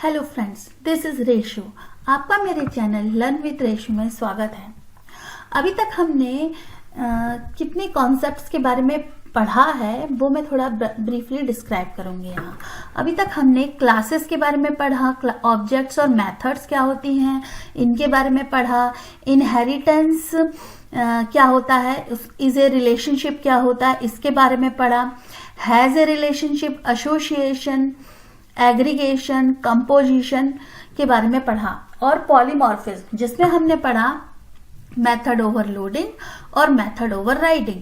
Hello friends, this is Reshu. आपका मेरे channel learn with Reshu में स्वागत है। अभी तक हमने कितने कॉन्सेप्ट्स के बारे में पढ़ा है वो मैं थोड़ा ब्रीफली डिस्क्राइब करूंगी यहाँ। अभी तक हमने क्लासेस के बारे में पढ़ा, ऑब्जेक्ट्स और मेथड्स क्या होती हैं इनके बारे में पढ़ा, इनहेरिटेंस क्या होता है, इज ए रिलेशनशिप क्या होता है इसके बारे में पढ़ा, has a relationship, association, aggregation, composition के बारे में पढ़ा और पॉलीमॉर्फिज्म जिसमें हमने पढ़ा मेथड ओवरलोडिंग और मेथड ओवरराइडिंग।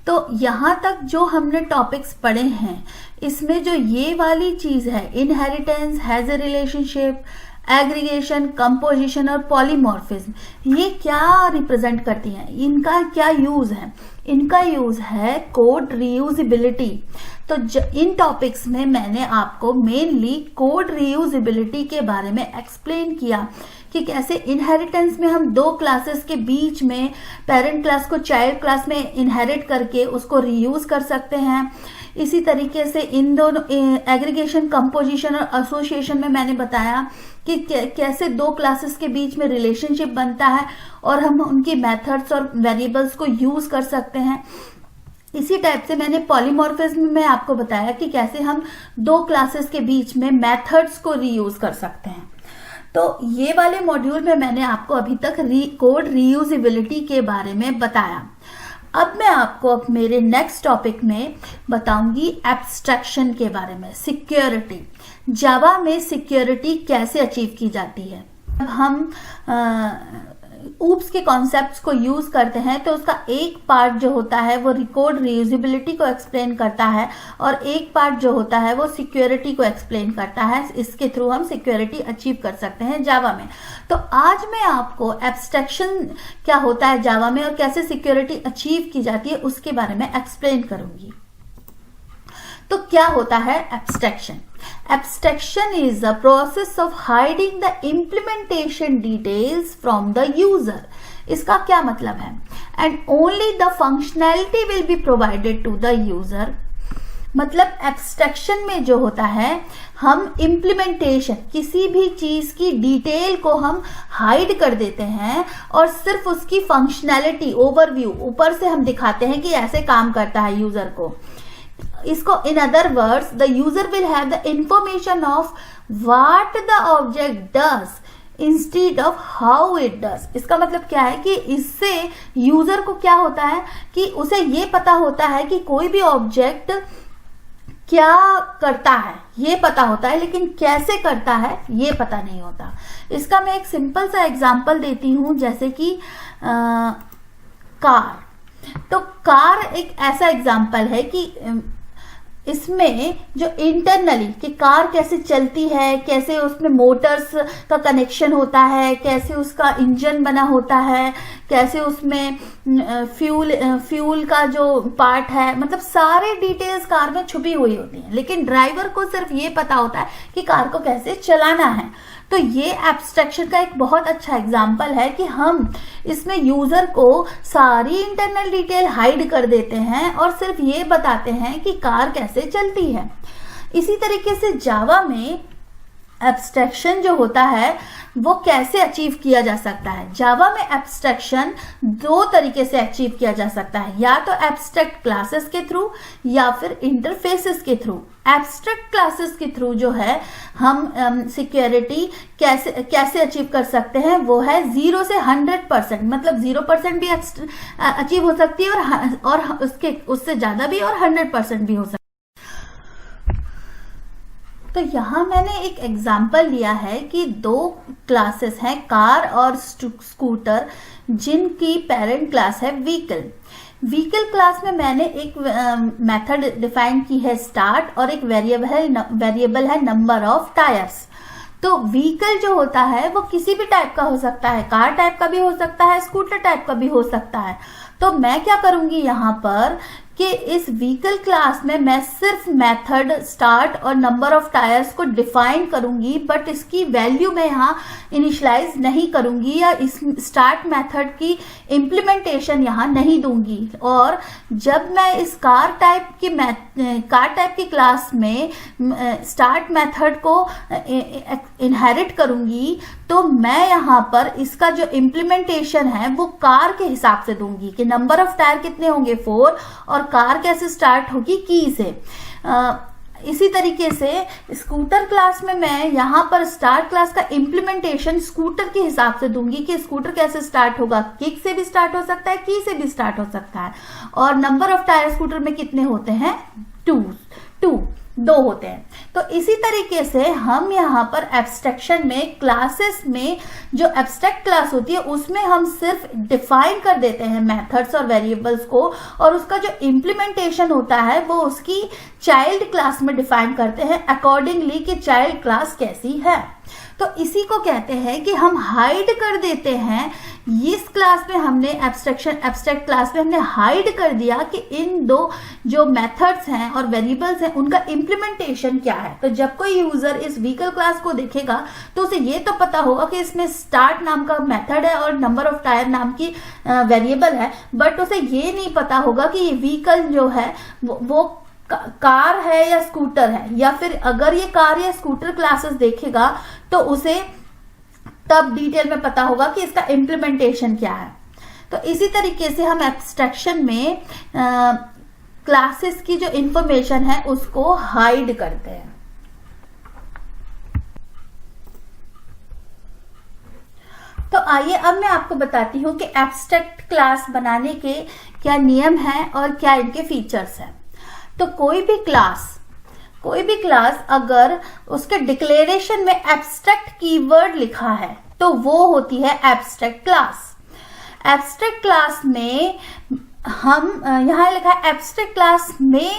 तो यहां तक जो हमने टॉपिक्स पढ़े हैं इसमें जो ये वाली चीज है inheritance, has a relationship, aggregation, composition और पॉलीमॉर्फिज्म, ये क्या रिप्रेजेंट करती हैं, इनका क्या यूज है? इनका यूज है कोड रीयूजेबिलिटी। तो इन टॉपिक्स में मैंने आपको मेनली कोड रीयूजेबिलिटी के बारे में एक्सप्लेन किया कि कैसे इनहेरिटेंस में हम दो क्लासेस के बीच में पेरेंट क्लास को चाइल्ड क्लास में इनहेरिट करके उसको रीयूज कर सकते हैं। इसी तरीके से इन दोनों एग्रीगेशन, कंपोजिशन और एसोसिएशन में मैंने बताया कि कैसे दो क्लासेस के बीच में रिलेशनशिप बनता है और हम उनकी मेथड्स और वेरिएबल्स को यूज कर सकते हैं। इसी टाइप से मैंने पॉलीमॉर्फिज्म में आपको बताया कि कैसे हम दो क्लासेस के बीच में मेथड्स को रीयूज कर सकते हैं। तो ये वाले मॉड्यूल में मैंने आपको अभी तक कोड रीयूजेबिलिटी के बारे में बताया। अब मैं आपको मेरे नेक्स्ट टॉपिक में बताऊंगी एब्स्ट्रैक्शन के बारे में, सिक्योरिटी। जावा में सिक्योरिटी कैसे अचीव की जाती है? अब हम ऊप्स के कॉन्सेप्ट्स को यूज करते हैं तो उसका एक पार्ट जो होता है वो कोड रीयूजेबिलिटी को एक्सप्लेन करता है और एक पार्ट जो होता है वो सिक्योरिटी को एक्सप्लेन करता है। इसके थ्रू हम सिक्योरिटी अचीव कर सकते हैं जावा में। तो आज मैं आपको एब्स्ट्रैक्शन क्या होता है जावा में और कैसे सिक्योरिटी अचीव की जाती है उसके बारे में एक्सप्लेन करूंगी। तो क्या होता है abstraction? Abstraction is the process of hiding the implementation details from the user. इसका क्या मतलब है? And only the functionality will be provided to the user. मतलब एब्स्ट्रैक्शन में जो होता है हम इम्प्लीमेंटेशन, किसी भी चीज की डिटेल को हम हाइड कर देते हैं और सिर्फ उसकी फंक्शनैलिटी, ओवरव्यू ऊपर से हम दिखाते हैं कि ऐसे काम करता है यूजर को। इसको in other words the user will have the information of what the object does instead of how it does. इसका मतलब क्या है कि इससे यूजर को क्या होता है कि उसे ये पता होता है कि कोई भी ऑब्जेक्ट क्या करता है ये पता होता है, लेकिन कैसे करता है ये पता नहीं होता। इसका मैं एक सिंपल सा एग्जांपल देती हूं, जैसे कि कार। तो कार एक ऐसा एग्जांपल है कि इसमें जो इंटरनली कि कार कैसे चलती है, कैसे उसमें मोटर्स का कनेक्शन होता है, कैसे उसका इंजन बना होता है, कैसे उसमें फ्यूल का जो पार्ट है, मतलब सारे डिटेल्स कार में छुपी हुई होती हैं। लेकिन ड्राइवर को सिर्फ ये पता होता है कि कार को कैसे चलाना है। तो ये एब्स्ट्रैक्शन का एक बहुत अच्छा एग्जाम्पल है कि हम इसमें यूजर को सारी इंटरनल डिटेल हाइड कर देते हैं और सिर्फ ये बताते हैं कि कार कैसे चलती है। इसी तरीके से जावा में एब्स्ट्रैक्शन जो होता है वो कैसे अचीव किया जा सकता है? जावा में एब्स्ट्रैक्शन दो तरीके से अचीव किया जा सकता है, या तो एब्स्ट्रैक्ट क्लासेस के थ्रू या फिर इंटरफेसेस के थ्रू। एब्स्ट्रैक्ट क्लासेस के थ्रू जो है हम सिक्योरिटी कैसे अचीव कर सकते हैं वो है 0 से 100%, मतलब 0% भी अचीव हो सकती है और उससे ज्यादा भी और 100% भी हो सकती है। तो यहां मैंने एक एग्जाम्पल लिया है कि दो क्लासेस हैं कार और स्कूटर, जिनकी पेरेंट क्लास है व्हीकल। व्हीकल क्लास में मैंने एक मेथड डिफाइन की है स्टार्ट और एक वेरिएबल है नंबर ऑफ टायर्स। तो व्हीकल जो होता है वो किसी भी टाइप का हो सकता है, कार टाइप का भी हो सकता है, स्कूटर टाइप का भी हो सकता है। तो मैं क्या करूंगी यहाँ पर कि इस व्हीकल क्लास में मैं सिर्फ मेथड स्टार्ट और नंबर ऑफ टायर्स को डिफाइन करूंगी, बट इसकी वैल्यू मैं यहाँ इनिशियलाइज नहीं करूंगी या इस स्टार्ट मेथड की इम्प्लीमेंटेशन यहाँ नहीं दूंगी। और जब मैं इस कार टाइप की क्लास में स्टार्ट मेथड को इनहेरिट करूंगी तो मैं यहाँ पर इसका जो इम्प्लीमेंटेशन है वो कार के हिसाब से दूंगी कि नंबर ऑफ टायर कितने होंगे 4 और कार कैसे स्टार्ट होगी की से। इसी तरीके से स्कूटर क्लास में मैं यहाँ पर स्टार्ट क्लास का इम्प्लीमेंटेशन स्कूटर के हिसाब से दूंगी कि स्कूटर कैसे स्टार्ट होगा, किक से भी स्टार्ट हो सकता है, की से भी स्टार्ट हो सकता है। और नंबर ऑफ टायर स्कूटर में कितने होते हैं, 2 होते हैं। तो इसी तरीके से हम यहाँ पर एब्स्ट्रैक्शन में क्लासेस में जो एब्स्ट्रैक्ट क्लास होती है उसमें हम सिर्फ डिफाइन कर देते हैं मेथड्स और वेरिएबल्स को, और उसका जो इम्प्लीमेंटेशन होता है वो उसकी चाइल्ड क्लास में डिफाइन करते हैं अकॉर्डिंगली कि चाइल्ड क्लास कैसी है। तो इसी को कहते हैं कि हम हाइड कर देते हैं। इस क्लास में हमने एब्स्ट्रैक्ट क्लास में हमने हाइड कर दिया कि इन दो जो मेथड्स हैं और वेरिएबल्स हैं उनका इम्प्लीमेंटेशन क्या है। तो जब कोई यूजर इस व्हीकल क्लास को देखेगा तो उसे ये तो पता होगा कि इसमें स्टार्ट नाम का मेथड है और नंबर ऑफ टायर नाम की वेरिएबल है, बट उसे ये नहीं पता होगा कि ये व्हीकल जो है वो कार है या स्कूटर है, या फिर अगर ये कार या स्कूटर क्लासेस देखेगा तो उसे तब डिटेल में पता होगा कि इसका इम्प्लीमेंटेशन क्या है। तो इसी तरीके से हम एब्स्ट्रैक्शन में क्लासेस की जो इंफॉर्मेशन है उसको हाइड करते हैं। तो आइए अब मैं आपको बताती हूं कि एब्स्ट्रैक्ट क्लास बनाने के क्या नियम हैं और क्या इनके फीचर्स हैं। तो कोई भी क्लास अगर उसके डिक्लेरेशन में एब्स्ट्रैक्ट कीवर्ड लिखा है तो वो होती है एब्स्ट्रैक्ट क्लास। एब्स्ट्रैक्ट क्लास में हम यहाँ लिखा है एब्स्ट्रैक्ट क्लास में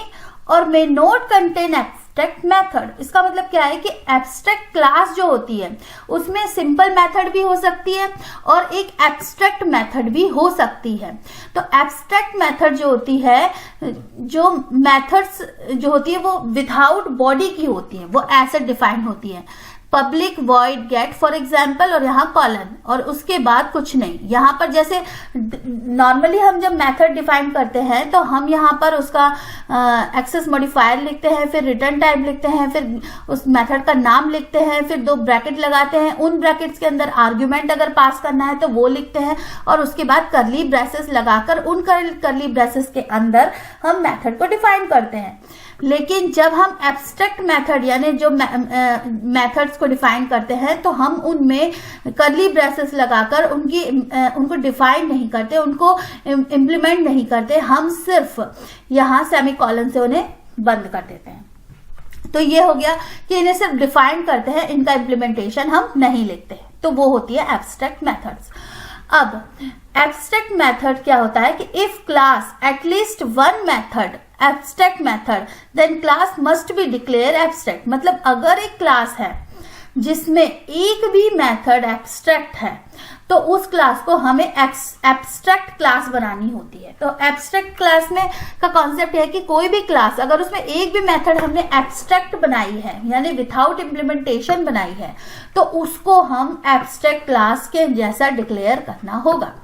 और may not contain abstract method. इसका मतलब क्या है कि एब्स्ट्रैक्ट क्लास जो होती है उसमें सिंपल मेथड भी हो सकती है और एक एब्स्ट्रैक्ट मेथड भी हो सकती है। तो एब्स्ट्रैक्ट मेथड जो होती है, जो मेथड्स जो होती है वो विदाउट बॉडी की होती है, वो ऐसे डिफाइन होती है, public void get for example और यहाँ कॉलन, और उसके बाद कुछ नहीं। यहाँ पर जैसे नॉर्मली हम जब मेथड डिफाइन करते हैं तो हम यहाँ पर उसका एक्सेस मॉडिफायर लिखते हैं, फिर रिटर्न टाइप लिखते हैं, फिर उस मेथड का नाम लिखते हैं, फिर 2 ब्रैकेट लगाते हैं, उन ब्रैकेट्स के अंदर आर्ग्यूमेंट अगर पास करना है तो वो लिखते हैं, और उसके बाद कर्ली ब्रेसेस लगाकर उन कर्ली ब्रेसेस के अंदर हम मेथड को डिफाइन करते हैं। लेकिन जब हम एब्स्ट्रैक्ट मेथड यानी जो मेथड्स को डिफाइन करते हैं तो हम उनमें कर्ली ब्रेसेस लगाकर उनको डिफाइन नहीं करते, उनको इम्प्लीमेंट नहीं करते, हम सिर्फ यहाँ सेमीकोलन से उन्हें बंद कर देते हैं। तो ये हो गया कि इन्हें सिर्फ डिफाइन करते हैं, इनका इम्प्लीमेंटेशन हम नहीं लिखते, तो वो होती है एब्स्ट्रैक्ट मेथड्स। अब एब्स्ट्रैक्ट मेथड क्या होता है कि if class at least one method abstract method then class must be declare abstract. मतलब अगर एक क्लास है जिसमें एक भी मेथड एब्स्ट्रैक्ट है तो उस क्लास को हमें एब्स्ट्रैक्ट क्लास बनानी होती है। तो एब्स्ट्रैक्ट क्लास में का कॉन्सेप्ट है कि कोई भी क्लास अगर उसमें एक भी मेथड हमने एब्स्ट्रैक्ट बनाई है यानी विदाउट इम्प्लीमेंटेशन बनाई है तो उसको हम एब्स्ट्रैक्ट क्लास के जैसा डिक्लेयर करना होगा।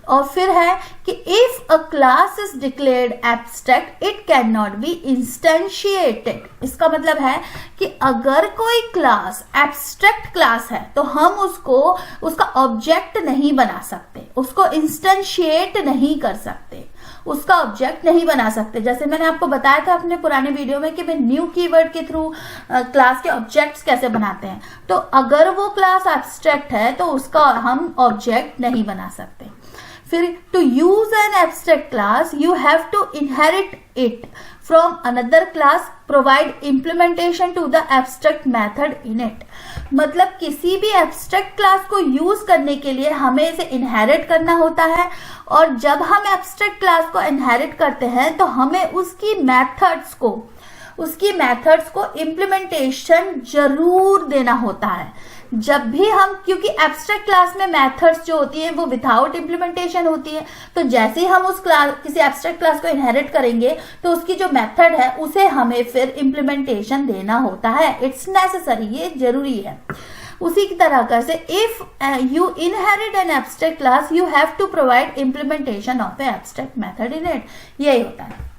और फिर है कि if a class is declared abstract it can not be instantiated. इसका मतलब है कि अगर कोई क्लास एब्स्ट्रैक्ट क्लास है तो हम उसका ऑब्जेक्ट नहीं बना सकते, उसको इंस्टेंशिएट नहीं कर सकते, उसका ऑब्जेक्ट नहीं बना सकते। जैसे मैंने आपको बताया था अपने पुराने वीडियो में कि मैं न्यू कीवर्ड के थ्रू क्लास के ऑब्जेक्ट्स कैसे बनाते हैं। तो अगर वो क्लास एब्स्ट्रैक्ट है तो उसका हम ऑब्जेक्ट नहीं बना सकते। फिर to use an abstract class you have to inherit it from another class, provide implementation to the abstract method in it. मतलब किसी भी एब्स्ट्रैक्ट क्लास को यूज करने के लिए हमें इसे इनहेरिट करना होता है, और जब हम एब्स्ट्रैक्ट क्लास को इनहेरिट करते हैं तो हमें उसकी मेथड्स को इम्प्लीमेंटेशन जरूर देना होता है। जब भी हम, क्योंकि एब्स्ट्रैक्ट क्लास में मेथड्स जो होती हैं वो विदाउट इम्प्लीमेंटेशन होती है, तो जैसे ही हम उस क्लास, किसी एब्स्ट्रैक्ट क्लास को इनहेरिट करेंगे तो उसकी जो मेथड है उसे हमें फिर इम्प्लीमेंटेशन देना होता है। इट्स नेसेसरी, ये जरूरी है। उसी की तरह का से if you inherit an abstract class you have to provide implementation of a abstract method in it, यही होता है।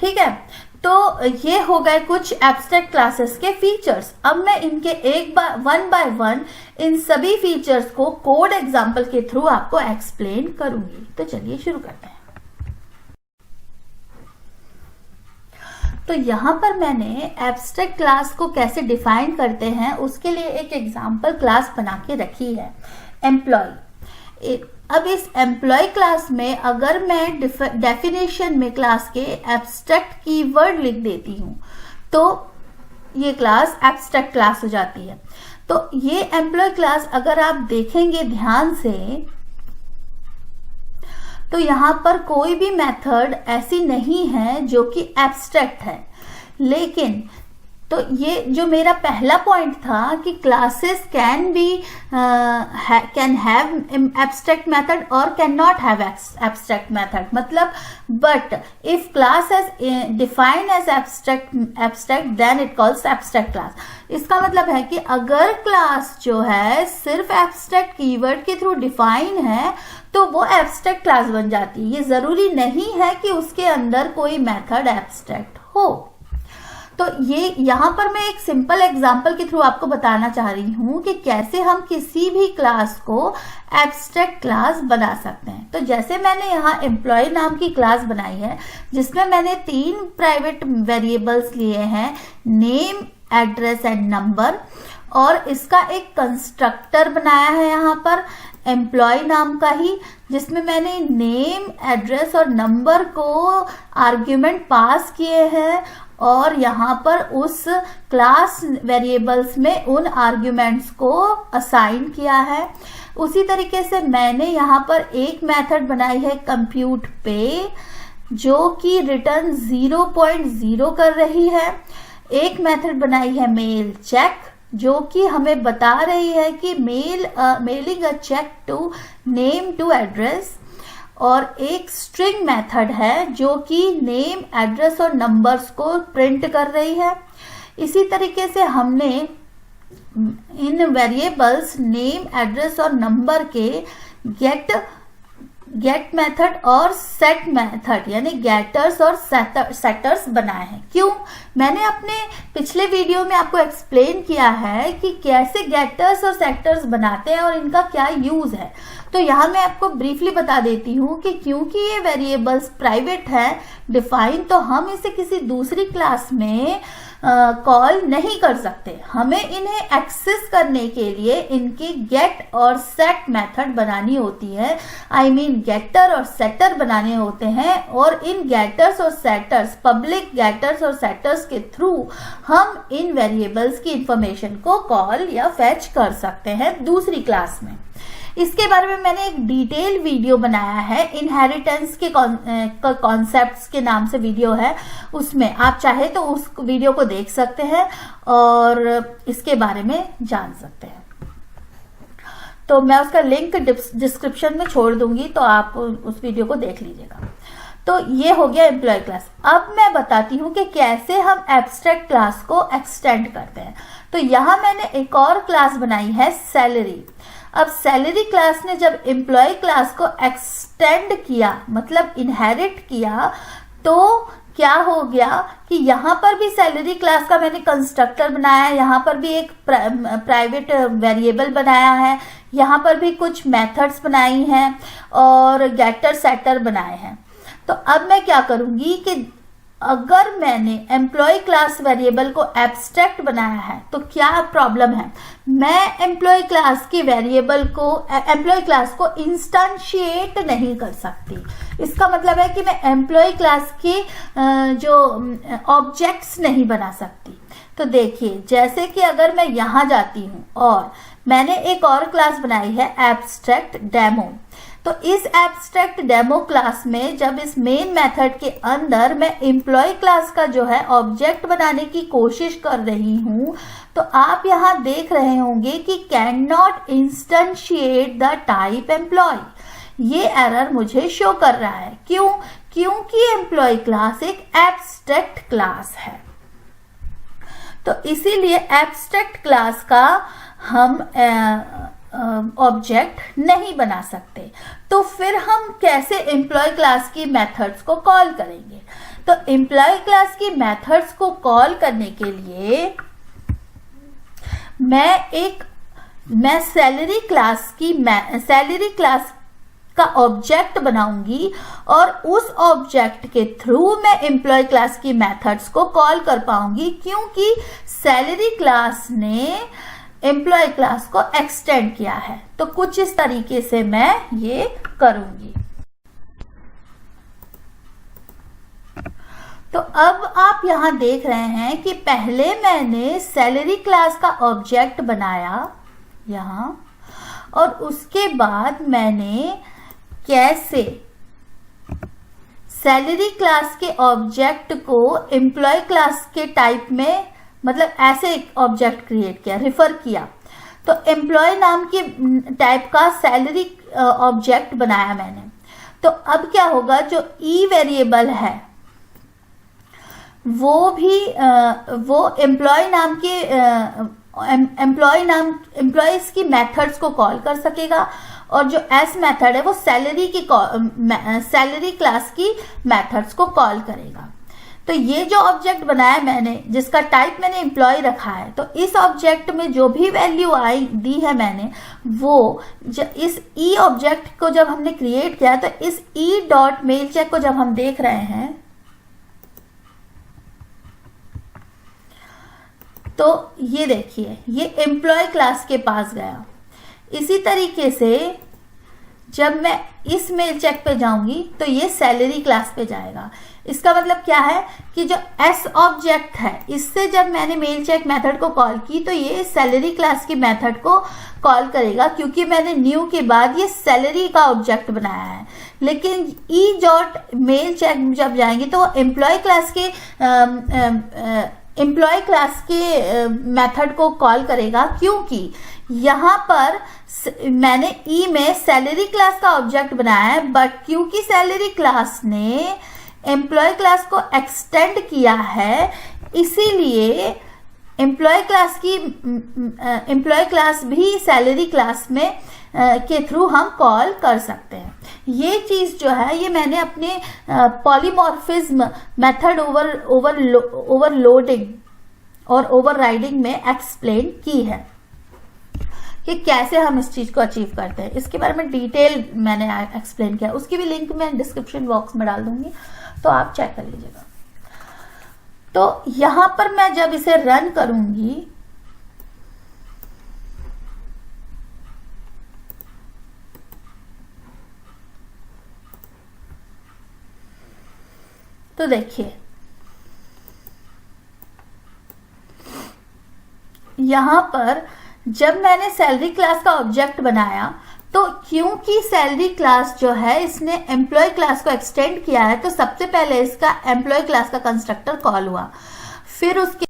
ठीक है, तो ये हो गए कुछ एब्स्ट्रैक्ट क्लासेस के फीचर्स। अब मैं इनके वन बाय वन इन सभी फीचर्स को कोड एग्जांपल के थ्रू आपको एक्सप्लेन करूंगी। तो चलिए शुरू करते हैं। तो यहां पर मैंने एब्स्ट्रैक्ट क्लास को कैसे डिफाइन करते हैं उसके लिए एक एग्जांपल क्लास बना के रखी है, एम्प्लॉय। अब इस एम्प्लॉय क्लास में अगर मैं डेफिनेशन में क्लास के एब्स्ट्रैक्ट कीवर्ड लिख देती हूं तो ये क्लास एब्स्ट्रैक्ट क्लास हो जाती है। तो ये एम्प्लॉय क्लास अगर आप देखेंगे ध्यान से तो यहां पर कोई भी मेथड ऐसी नहीं है जो कि एब्स्ट्रैक्ट है। लेकिन तो ये जो मेरा पहला पॉइंट था कि classes can have abstract method और can not have abstract method, मतलब but if class has defined as abstract then it calls abstract class. इसका मतलब है कि अगर क्लास जो है सिर्फ एब्स्ट्रैक्ट कीवर्ड के थ्रू डिफाइन है तो वो एब्स्ट्रैक्ट क्लास बन जाती है। ये जरूरी नहीं है कि उसके अंदर कोई मेथड एब्स्ट्रैक्ट हो। तो ये यहाँ पर मैं एक सिंपल एग्जांपल के थ्रू आपको बताना चाह रही हूँ कि कैसे हम किसी भी क्लास को एब्स्ट्रैक्ट क्लास बना सकते हैं। तो जैसे मैंने यहाँ एम्प्लॉय नाम की क्लास बनाई है जिसमें मैंने 3 प्राइवेट वेरिएबल्स लिए हैं, नेम, एड्रेस एंड नंबर, और इसका एक कंस्ट्रक्टर बनाया है यहाँ पर एम्प्लॉय नाम का ही, जिसमें मैंने नेम, एड्रेस और नंबर को आर्ग्यूमेंट पास किए हैं और यहाँ पर उस क्लास वेरिएबल्स में उन आर्ग्यूमेंट्स को असाइन किया है। उसी तरीके से मैंने यहाँ पर एक मेथड बनाई है कंप्यूट पे जो कि रिटर्न 0.0 कर रही है। एक मेथड बनाई है मेल चेक जो कि हमें बता रही है कि mailing a check to name to address, और एक स्ट्रिंग मेथड है जो कि नेम, एड्रेस और नंबर्स को प्रिंट कर रही है। इसी तरीके से हमने इन वेरिएबल्स नेम, एड्रेस और नंबर के गेट मेथड और सेट मेथड यानी गेटर्स और सेटर्स बनाए हैं। क्यों? मैंने अपने पिछले वीडियो में आपको एक्सप्लेन किया है कि कैसे गेटर्स और सेटर्स बनाते हैं और इनका क्या यूज है। तो यहाँ मैं आपको ब्रीफली बता देती हूँ कि क्योंकि ये वेरिएबल्स प्राइवेट है डिफाइन, तो हम इसे किसी दूसरी क्लास में कॉल नहीं कर सकते। हमें इन्हें एक्सेस करने के लिए इनकी गेट और सेट मेथड बनानी होती है, आई मीन गेटर और सेटर बनाने होते हैं, और इन गेटर्स और सेटर्स, पब्लिक गेटर्स और सेटर्स के थ्रू हम इन वेरिएबल्स की इंफॉर्मेशन को कॉल या फेच कर सकते हैं दूसरी क्लास में। इसके बारे में मैंने एक डिटेल वीडियो बनाया है, इनहेरिटेंस के कॉन्सेप्ट्स के नाम से वीडियो है, उसमें आप चाहे तो उस वीडियो को देख सकते हैं और इसके बारे में जान सकते हैं। तो मैं उसका लिंक डिस्क्रिप्शन में छोड़ दूंगी, तो आप उस वीडियो को देख लीजिएगा। तो ये हो गया एम्प्लॉय क्लास। अब मैं बताती हूँ कि कैसे हम एब्स्ट्रैक्ट क्लास को एक्सटेंड करते हैं। तो यहाँ मैंने एक और क्लास बनाई है सैलरी। अब सैलरी क्लास ने जब एम्प्लॉय क्लास को एक्सटेंड किया, मतलब इनहेरिट किया, तो क्या हो गया कि यहाँ पर भी सैलरी क्लास का मैंने कंस्ट्रक्टर बनाया है, यहाँ पर भी एक प्राइवेट वेरिएबल बनाया है, यहाँ पर भी कुछ मेथड्स बनाई हैं और गेटर सेटर बनाए हैं। तो अब मैं क्या करूंगी कि अगर मैंने एम्प्लॉय क्लास वेरिएबल को एब्स्ट्रैक्ट बनाया है तो क्या प्रॉब्लम है? मैं एम्प्लॉय क्लास की वेरिएबल को, एम्प्लॉय क्लास को इंस्टेंशिएट नहीं कर सकती। इसका मतलब है कि मैं एम्प्लॉय क्लास के जो ऑब्जेक्ट्स नहीं बना सकती। तो देखिए, जैसे कि अगर मैं यहां जाती हूं और मैंने एक और क्लास बनाई है एब्स्ट्रैक्ट डेमो। तो इस एब्स्ट्रैक्ट डेमो क्लास में जब इस मेन मेथड के अंदर मैं एम्प्लॉय क्लास का जो है ऑब्जेक्ट बनाने की कोशिश कर रही हूं, तो आप यहां देख रहे होंगे कि can not instantiate the type employ, ये एरर मुझे शो कर रहा है। क्यों? क्योंकि एम्प्लॉय क्लास एक एब्स्ट्रैक्ट क्लास है। तो इसीलिए एब्स्ट्रैक्ट क्लास का हम ऑब्जेक्ट नहीं बना सकते। तो फिर हम कैसे एम्प्लॉय क्लास की मेथड्स को कॉल करेंगे? तो एम्प्लॉय क्लास की मेथड्स को कॉल करने के लिए मैं सैलरी क्लास का ऑब्जेक्ट बनाऊंगी और उस ऑब्जेक्ट के थ्रू मैं एम्प्लॉय क्लास की मेथड्स को कॉल कर पाऊंगी, क्योंकि सैलरी क्लास ने एम्प्लॉय क्लास को एक्सटेंड किया है। तो कुछ इस तरीके से मैं ये करूंगी। तो अब आप यहां देख रहे हैं कि पहले मैंने सैलरी क्लास का ऑब्जेक्ट बनाया यहां, और उसके बाद मैंने कैसे सैलरी क्लास के ऑब्जेक्ट को एम्प्लॉय क्लास के टाइप में, मतलब ऐसे एक ऑब्जेक्ट क्रिएट किया, रिफर किया। तो एम्प्लॉय नाम की टाइप का सैलरी ऑब्जेक्ट बनाया मैंने। तो अब क्या होगा, जो ई वेरिएबल है वो एम्प्लॉय नाम के एम्प्लॉयज की मेथड्स को कॉल कर सकेगा, और जो एस मेथड है वो सैलरी क्लास की मेथड्स को कॉल करेगा। तो ये जो ऑब्जेक्ट बनाया मैंने, जिसका टाइप मैंने एम्प्लॉय रखा है, तो इस ऑब्जेक्ट में जो भी वैल्यू दी है मैंने, वो इस ई ऑब्जेक्ट को जब हमने क्रिएट किया, तो इस ई डॉट मेल चेक को जब हम देख रहे हैं, तो ये देखिए ये एम्प्लॉय क्लास के पास गया। इसी तरीके से जब मैं इस मेल चेक पे जाऊंगी तो ये सैलरी क्लास पे जाएगा। इसका मतलब क्या है कि जो एस ऑब्जेक्ट है, इससे जब मैंने मेल चेक मेथड को कॉल की तो ये सैलरी क्लास की मेथड को कॉल करेगा, क्योंकि मैंने न्यू के बाद ये सैलरी का ऑब्जेक्ट बनाया है। लेकिन ई डॉट मेल चेक जब जाएंगे तो एम्प्लॉय क्लास के मेथड को कॉल करेगा, क्योंकि यहाँ पर मैंने ई में सैलरी क्लास का ऑब्जेक्ट बनाया है, बट क्योंकि सैलरी क्लास ने एम्प्लॉय क्लास को एक्सटेंड किया है, इसीलिए एम्प्लॉय क्लास भी सैलरी क्लास में के थ्रू हम कॉल कर सकते हैं। ये चीज जो है ये मैंने अपने पॉलीमॉर्फिज्म मेथड ओवरलोडिंग और ओवरराइडिंग में एक्सप्लेन की है कि कैसे हम इस चीज को अचीव करते हैं। इसके बारे में डिटेल मैंने एक्सप्लेन किया, उसकी भी लिंक मैं डिस्क्रिप्शन बॉक्स में डाल दूंगी, तो आप चेक कर लीजिएगा। तो यहां पर मैं जब इसे रन करूंगी तो देखिए यहां पर जब मैंने सैलरी क्लास का ऑब्जेक्ट बनाया, तो क्योंकि सैलरी क्लास जो है इसने एम्प्लॉय क्लास को एक्सटेंड किया है, तो सबसे पहले इसका एम्प्लॉय क्लास का कंस्ट्रक्टर कॉल हुआ। फिर उसके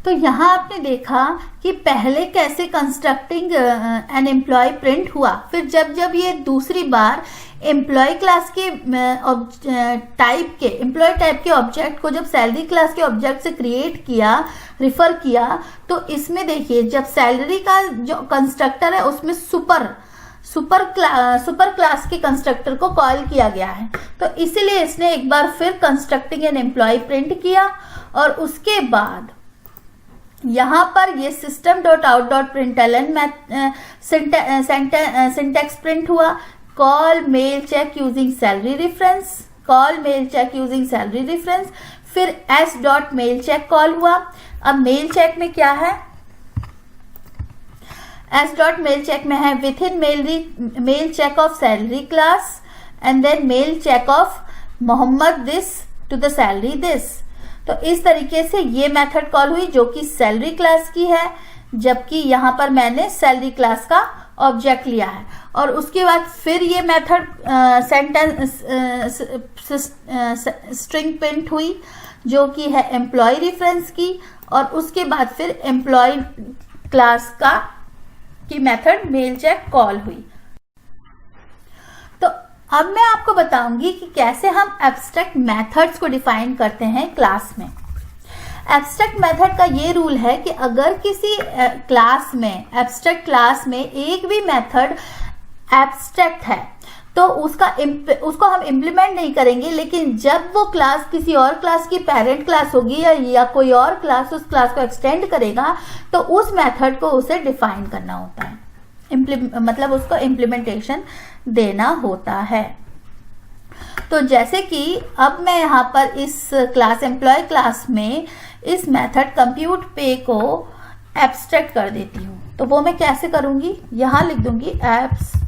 तो यहां आपने देखा कि पहले कैसे कंस्ट्रक्टिंग एन एम्प्लॉय प्रिंट हुआ, फिर जब ये दूसरी बार एम्प्लॉय क्लास के एम्प्लॉय टाइप के ऑब्जेक्ट को जब सैलरी क्लास के ऑब्जेक्ट से क्रिएट किया, रिफर किया, तो इसमें देखिए जब सैलरी का जो कंस्ट्रक्टर है उसमें सुपर क्लास के कंस्ट्रक्टर को कॉल किया गया है। तो इसीलिए इसने एक बार फिर कंस्ट्रक्टिंग एन एम्प्लॉय प्रिंट किया, और उसके बाद यहां पर ये system.out.println सिंटैक्स प्रिंट हुआ, call mail check using salary reference, फिर s.mailcheck कॉल हुआ। अब मेल चेक में क्या है, s.mailcheck में है within mail check of salary class and then mail check of Mohammad this to the salary this. तो इस तरीके से ये मेथड कॉल हुई जो कि सैलरी क्लास की है, जबकि यहां पर मैंने सैलरी क्लास का ऑब्जेक्ट लिया है, और उसके बाद फिर ये मेथड सेंटेंस स्ट्रिंग प्रिंट हुई जो कि है एम्प्लॉय रेफरेंस की, और उसके बाद फिर एम्प्लॉय क्लास की मेथड मेल चेक कॉल हुई। तो अब मैं आपको बताऊंगी कि कैसे हम एब्स्ट्रैक्ट मेथड्स को डिफाइन करते हैं क्लास में। एब्स्ट्रैक्ट मेथड का ये रूल है कि अगर किसी क्लास में, एब्स्ट्रैक्ट क्लास में एक भी मेथड एब्स्ट्रैक्ट है तो उसको हम इम्प्लीमेंट नहीं करेंगे, लेकिन जब वो क्लास किसी और क्लास की पेरेंट क्लास होगी या कोई और क्लास उस क्लास को एक्सटेंड करेगा तो उस मेथड को उसे डिफाइन करना होता है, मतलब उसको इम्प्लीमेंटेशन देना होता है। तो जैसे कि अब मैं यहाँ पर इस क्लास एम्प्लॉय क्लास में इस मेथड कंप्यूट पे को एब्स्ट्रैक्ट कर देती हूँ, तो वो मैं कैसे करूंगी, यहाँ लिख दूंगी एब्स्ट्रैक्ट।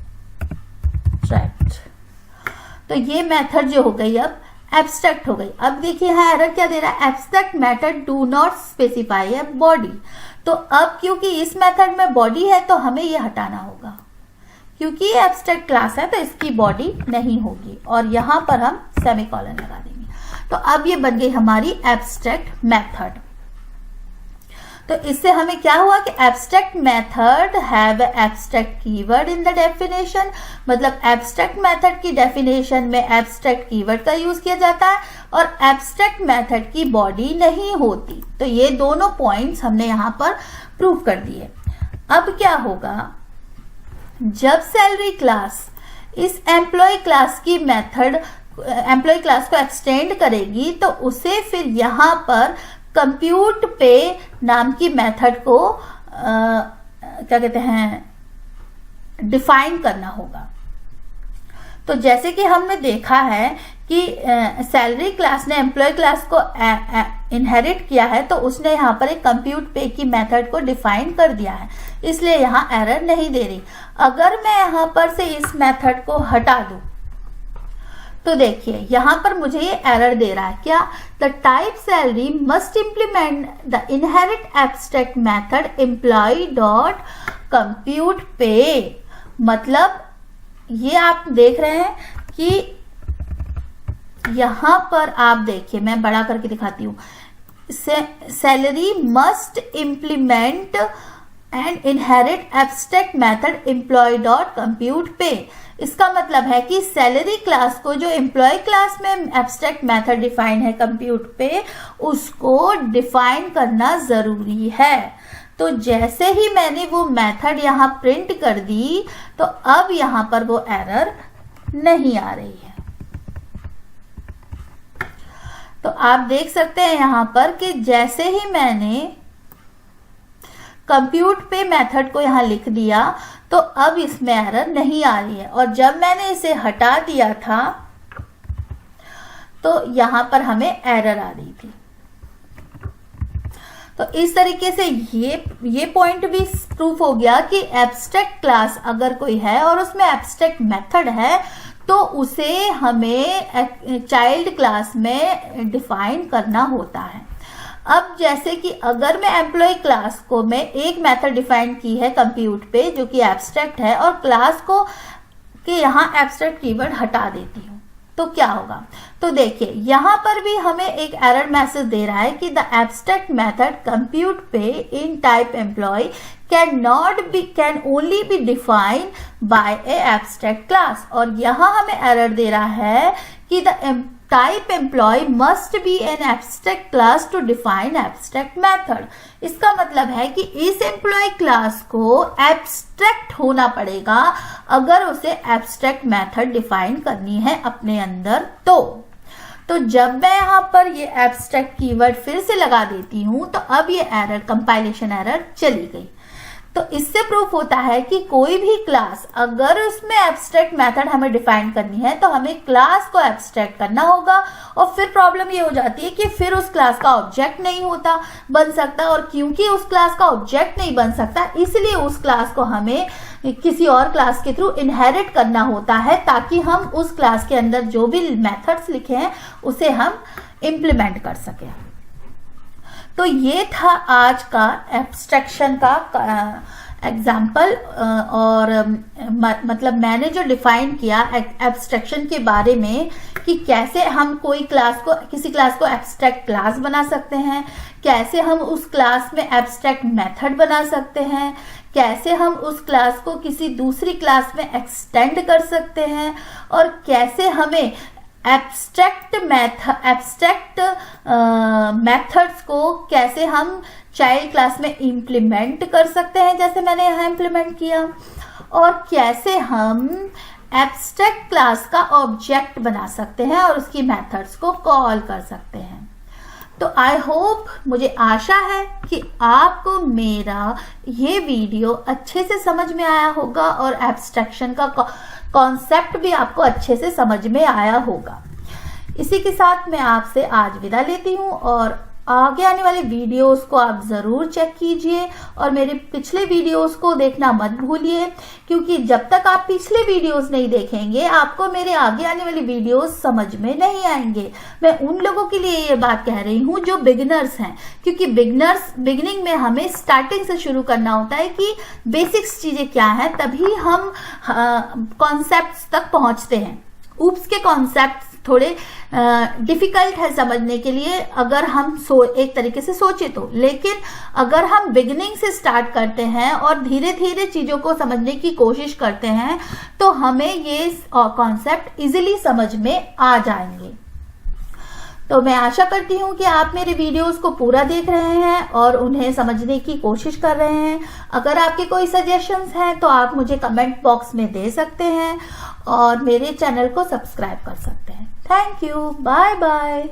तो ये मेथड जो हो गई अब एब्स्ट्रैक्ट हो गई। अब देखिए यहाँ एरर क्या दे रहा है, abstract method do not specify a body. तो अब क्योंकि इस मेथड में बॉडी है तो हमें ये हटाना होगा, क्योंकि ये एब्स्ट्रैक्ट क्लास है तो इसकी बॉडी नहीं होगी, और यहां पर हम सेमीकोलन लगा देंगे। तो अब ये बन गई हमारी एब्स्ट्रैक्ट मेथड। तो इससे हमें क्या हुआ कि abstract method have abstract keyword in the definition, मतलब एब्स्ट्रैक्ट मेथड की डेफिनेशन में एब्स्ट्रैक्ट कीवर्ड का यूज किया जाता है और एब्स्ट्रैक्ट मेथड की बॉडी नहीं होती। तो ये दोनों पॉइंट्स हमने यहां पर प्रूव कर दिए। अब क्या होगा, जब सैलरी क्लास इस एम्प्लॉय क्लास की मेथड एम्प्लॉय क्लास को एक्सटेंड करेगी तो उसे फिर यहां पर कंप्यूट पे नाम की मेथड को क्या कहते हैं, डिफाइन करना होगा। तो जैसे कि हमने देखा है कि सैलरी क्लास ने एम्प्लॉय क्लास को इनहेरिट किया है तो उसने यहाँ पर एक कंप्यूट पे की मेथड को डिफाइन कर दिया है, इसलिए यहाँ एरर नहीं दे रही। अगर मैं यहाँ पर से इस मेथड को हटा दूं तो देखिए यहाँ पर मुझे ये एरर दे रहा है, क्या, the type salary must implement the inherit abstract method employ dot compute पे। मतलब ये आप देख रहे हैं कि यहां पर आप देखिए, मैं बड़ा करके दिखाती हूं, salary must implement and inherit abstract method employ dot compute पे। इसका मतलब है कि सैलरी क्लास को जो एम्प्लॉय क्लास में एब्स्ट्रैक्ट मेथड डिफाइन है कंप्यूट पे, उसको डिफाइन करना जरूरी है। तो जैसे ही मैंने वो मेथड यहां प्रिंट कर दी तो अब यहां पर वो एरर नहीं आ रही है। तो आप देख सकते हैं यहां पर कि जैसे ही मैंने कंप्यूट पे मेथड को यहां लिख दिया तो अब इसमें एरर नहीं आ रही है, और जब मैंने इसे हटा दिया था तो यहां पर हमें एरर आ रही थी। तो इस तरीके से ये पॉइंट भी प्रूफ हो गया कि एब्स्ट्रैक्ट क्लास अगर कोई है और उसमें एब्स्ट्रैक्ट मेथड है तो उसे हमें चाइल्ड क्लास में डिफाइन करना होता है। अब जैसे कि अगर मैं एम्प्लॉय क्लास को मैं एक मेथड डिफाइन की है कंप्यूट पे जो कि एब्स्ट्रैक्ट है और क्लास को कि यहाँ एब्स्ट्रैक्ट कीवर्ड हटा देती हूँ तो क्या होगा। तो देखिए यहाँ पर भी हमें एक एरर मैसेज दे रहा है कि the abstract method compute pay in type employ can only be defined by a abstract class, और यहाँ हमें एरर दे रहा है कि the type employ must be an abstract class to define abstract method. इसका मतलब है कि इस एम्प्लॉय क्लास को एब्स्ट्रैक्ट होना पड़ेगा अगर उसे एब्स्ट्रैक्ट मेथड डिफाइन करनी है अपने अंदर। तो जब मैं यहाँ पर ये एब्स्ट्रैक्ट कीवर्ड फिर से लगा देती हूं तो अब ये एरर, कंपाइलेशन एरर चली गई। तो इससे प्रूफ होता है कि कोई भी क्लास अगर उसमें एब्स्ट्रैक्ट मेथड हमें डिफाइन करनी है तो हमें क्लास को एब्स्ट्रैक्ट करना होगा, और फिर प्रॉब्लम ये हो जाती है कि फिर उस क्लास का ऑब्जेक्ट नहीं बन सकता, और क्योंकि उस क्लास का ऑब्जेक्ट नहीं बन सकता इसलिए उस क्लास को हमें किसी और क्लास के थ्रू इनहेरिट करना होता है ताकि हम उस क्लास के अंदर जो भी मेथड्स लिखे हैं उसे हम इम्प्लीमेंट कर सकें। तो ये था आज का एब्स्ट्रैक्शन का एग्जाम्पल और मतलब मैंने जो डिफाइन किया एब्स्ट्रैक्शन के बारे में कि कैसे हम कोई क्लास को, किसी क्लास को एब्स्ट्रैक्ट क्लास बना सकते हैं, कैसे हम उस क्लास में एब्स्ट्रैक्ट मेथड बना सकते हैं, कैसे हम उस क्लास को किसी दूसरी क्लास में एक्सटेंड कर सकते हैं, और कैसे हमें एब्स्ट्रैक्ट मेथड्स को कैसे हम चाइल्ड क्लास में इम्प्लीमेंट कर सकते हैं, जैसे मैंने यहाँ इम्प्लीमेंट किया, और कैसे हम एब्स्ट्रैक्ट क्लास का ऑब्जेक्ट बना सकते हैं और उसकी मेथड्स को कॉल कर सकते हैं। तो आई होप, मुझे आशा है कि आपको मेरा ये वीडियो अच्छे से समझ में आया होगा और एब्स्ट्रैक्शन का कॉन्सेप्ट भी आपको अच्छे से समझ में आया होगा। इसी के साथ मैं आपसे आज विदा लेती हूँ, और आगे आने वाले वीडियोस को आप ज़रूर चेक कीजिए और मेरे पिछले वीडियोस को देखना मत भूलिए, क्योंकि जब तक आप पिछले वीडियोस नहीं देखेंगे आपको मेरे आगे आने वाली वीडियोस समझ में नहीं आएंगे। मैं उन लोगों के लिए ये बात कह रही हूँ जो बिगिनर्स हैं, क्योंकि बिगिनिंग में हमें स्टार्टिंग से शुरू करना होता है कि बेसिक्स चीज़ें क्या हैं, तभी हम कॉन्सेप्ट्स तक पहुँचते हैं। ऊप्स के कॉन्सेप्ट थोड़े डिफिकल्ट है समझने के लिए अगर हम एक तरीके से सोचे तो, लेकिन अगर हम बिगिनिंग से स्टार्ट करते हैं और धीरे धीरे चीजों को समझने की कोशिश करते हैं तो हमें ये कॉन्सेप्ट इजीली समझ में आ जाएंगे। तो मैं आशा करती हूँ कि आप मेरे वीडियोस को पूरा देख रहे हैं और उन्हें समझने की कोशिश कर रहे हैं। अगर आपके कोई सजेशंस हैं तो आप मुझे कमेंट बॉक्स में दे सकते हैं और मेरे चैनल को सब्सक्राइब कर सकते हैं। Thank you, bye bye.